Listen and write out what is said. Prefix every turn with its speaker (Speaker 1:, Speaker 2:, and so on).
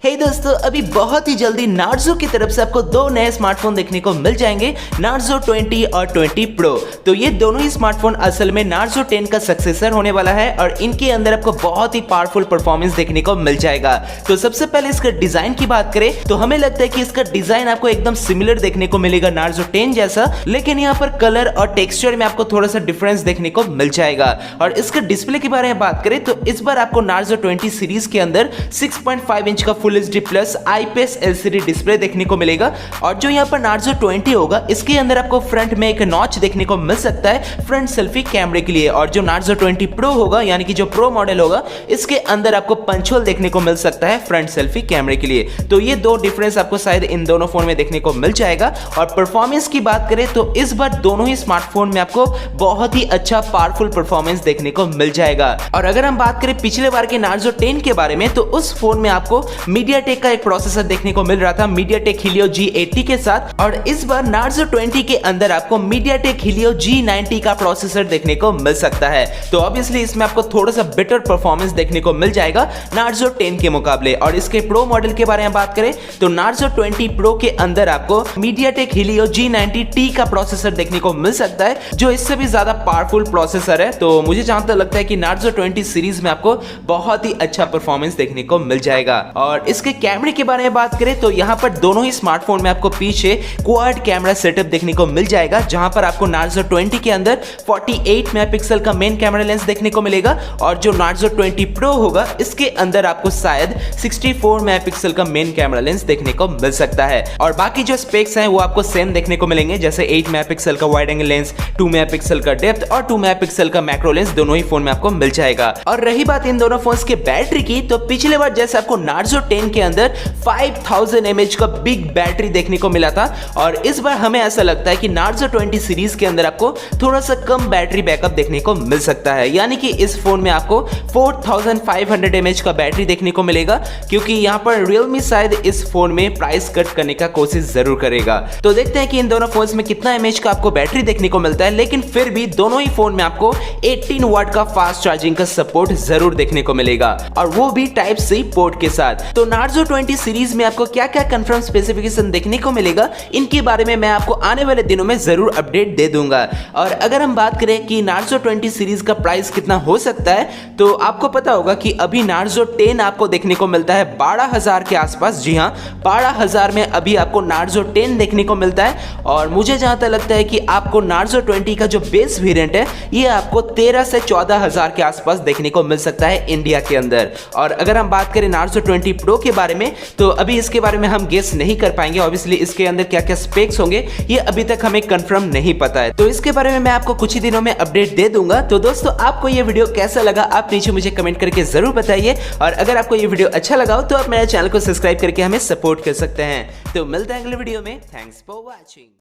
Speaker 1: हे दोस्तों, अभी बहुत ही जल्दी नार्जो की तरफ से आपको दो नए स्मार्टफोन देखने को मिल जाएंगे, नार्जो 20 और 20 प्रो। तो ये दोनों ही स्मार्टफोन असल में नार्जो 10 का सक्सेसर होने वाला है और इनके अंदर आपको बहुत ही पावरफुल परफॉर्मेंस देखने को मिल जाएगा। तो सबसे पहले इसका डिजाइन की बात करें तो हमें लगता है कि इसका डिजाइन आपको एकदम सिमिलर देखने को मिलेगा नार्जो 10 जैसा, लेकिन यहाँ पर कलर और टेक्सचर में आपको थोड़ा सा डिफरेंस देखने को मिल जाएगा। और इसके डिस्प्ले के बारे में बात करें तो इस बार आपको नार्जो 20 सीरीज के अंदर 6.5 इंच का full HD plus IPS LCD display देखने को मिलेगा। और जो यहाँ पर नार्जो 20 होगा इसके अंदर आपको फ्रंट में एक नॉच देखने को मिल सकता है फ्रंट सेल्फी कैमरे के लिए। और जो नार्जो 20 प्रो होगा यानी कि जो प्रो मॉडल होगा इसके अंदर आपको पंच होल देखने को मिल सकता है फ्रंट सेल्फी कैमरे के लिए। तो ये दो डिफरेंस आपको शायद इन दोनों फोन में देखने को मिल जाएगा। और परफॉर्मेंस की बात करें तो इस बार दोनों ही स्मार्टफोन में आपको बहुत ही अच्छा पावरफुल परफॉर्मेंस देखने को मिल जाएगा। और अगर हम बात करें पिछले बार के नार्जो 10 के बारे में तो उस फोन में आपको मीडियाटेक का एक प्रोसेसर देखने को मिल रहा था मीडियाटेक हीलियो G80 के साथ। और इस बार नार्जो 20 के अंदर आपको मीडियाटेक हीलियो G90 का प्रोसेसर देखने को मिल सकता है। तो ऑब्वियसली इसमें आपको थोड़ा सा बेटर परफॉर्मेंस देखने को मिल जाएगा नार्जो 10 के मुकाबले। और इसके प्रो मॉडल के बारे में बात करें तो नार्जो 20 प्रो के अंदर आपको मीडियाटेक हीलियो G90T का प्रोसेसर देखने को मिल सकता है जो इससे भी ज्यादा पावरफुल प्रोसेसर है। तो मुझे जहां तक लगता है कि नार्जो 20 सीरीज में आपको बहुत ही अच्छा परफॉर्मेंस देखने को मिल जाएगा। और इसके कैमरे के बारे में बात करें तो यहाँ पर दोनों ही स्मार्टफोन में आपको पीछे क्वाड कैमरा सेटअप देखने को मिल जाएगा, जहां पर आपको नार्जो 20 के अंदर 48 मेगापिक्सल का मेन कैमरा लेंस देखने को मिलेगा और जो नार्जो 20 प्रो होगा इसके अंदर आपको शायद 64 मेगापिक्सल का मेन कैमरा लेंस देखने को मिल सकता है। और बाकी जो स्पेक्स हैं वो आपको सेम देखने को मिलेंगे, जैसे 8 मेगापिक्सल का वाइड एंगल लेंस, 2 मेगापिक्सल का डेप्थ और 2 मेगापिक्सल का मैक्रो लेंस दोनों ही फोन में आपको मिल जाएगा। और रही बात इन दोनों फोन्स के बैटरी की तो पिछले बार जैसे आपको नार्जो 10 के अंदर 5000 mAh का बिग बैटरी देखने को मिला था और इस बार हमें ऐसा लगता है कि नार्जो 20 सीरीज के अंदर आपको थोड़ा सा कम बैटरी बैकअप देखने को मिल सकता है, यानी कि इस फोन में आपको 4500 mAh का बैटरी देखने को मिलेगा, क्योंकि यहाँ पर Realme शायद इस फोन में प्राइस कट करने का कोशिश जरूर करेगा। तो देखते हैं कि इन दोनों फोन्स में कितना mAh का आपको बैटरी देखने को मिलता है, लेकिन फिर भी दोनों ही फोन में आपको 18 वाट का फास्ट चार्जिंग का सपोर्ट जरूर देखने को मिलेगा और वो भी टाइप C पोर्ट के साथ। तो नार्जो 20 सीरीज में आपको क्या क्या कंफर्म स्पेसिफिकेशन देखने को मिलेगा इनके बारे में मैं आपको आने वाले दिनों में जरूर अपडेट दे दूंगा। और अगर हम बात करें कि नार्जो 20 सीरीज का प्राइस कितना हो सकता है तो आपको पता होगा कि अभी नार्जो 10 आपको देखने को मिलता है 12,000 के आसपास। जी हाँ, 12,000 में अभी आपको नार्जो 10 देखने को मिलता है। और मुझे जहां तक लगता है कि आपको नार्जो 20 का जो बेस वेरिएंट है ये आपको 13 से 14,000 के आसपास देखने को मिल सकता है इंडिया के अंदर। और अगर हम बात करें नार्जो 20 प्रो के बारे में तो अभी इसके बारे में हम गेस नहीं कर पाएंगे, ऑब्वियसली इसके अंदर क्या क्या स्पेक्स होंगे ये अभी तक हमें कंफर्म नहीं पता है। तो इसके बारे में मैं आपको कुछ ही दिनों में अपडेट दे दूंगा। तो दोस्तों, आपको ये वीडियो कैसा लगा आप नीचे मुझे कमेंट करके जरूर बताइए। और अगर आपको ये वीडियो अच्छा लगा हो तो आप मेरे चैनल को सब्सक्राइब करके हमें सपोर्ट कर सकते हैं। तो मिलते हैं अगले वीडियो में। Thanks for watching.